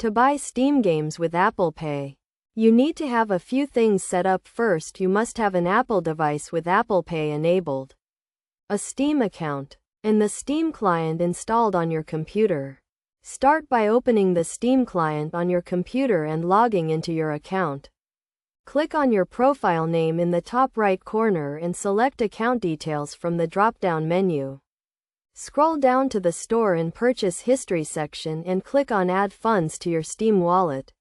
To buy Steam games with Apple Pay, you need to have a few things set up. First, you must have an Apple device with Apple Pay enabled, a Steam account, and the Steam client installed on your computer. Start by opening the Steam client on your computer and logging into your account. Click on your profile name in the top right corner and select Account Details from the drop-down menu. Scroll down to the Store and Purchase History section and click on Add Funds to your Steam wallet.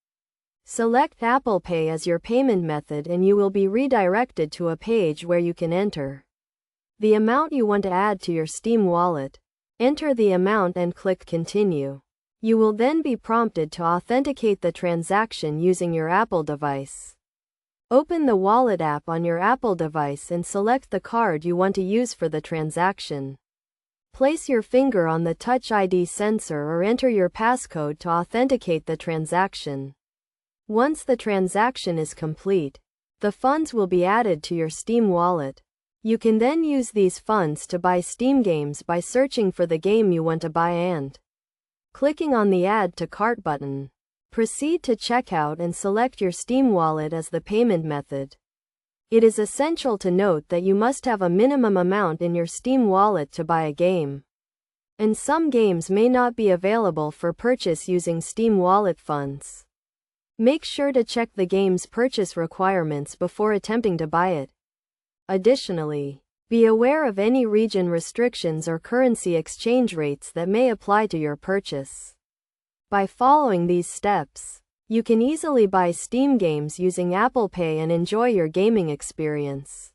Select Apple Pay as your payment method and you will be redirected to a page where you can enter the amount you want to add to your Steam wallet. Enter the amount and click Continue. You will then be prompted to authenticate the transaction using your Apple device. Open the Wallet app on your Apple device and select the card you want to use for the transaction. Place your finger on the Touch ID sensor or enter your passcode to authenticate the transaction. Once the transaction is complete, the funds will be added to your Steam wallet. You can then use these funds to buy Steam games by searching for the game you want to buy and clicking on the Add to Cart button. Proceed to checkout and select your Steam wallet as the payment method. It is essential to note that you must have a minimum amount in your Steam wallet to buy a game, and some games may not be available for purchase using Steam wallet funds. Make sure to check the game's purchase requirements before attempting to buy it. Additionally, be aware of any region restrictions or currency exchange rates that may apply to your purchase. By following these steps, you can easily buy Steam games using Apple Pay and enjoy your gaming experience.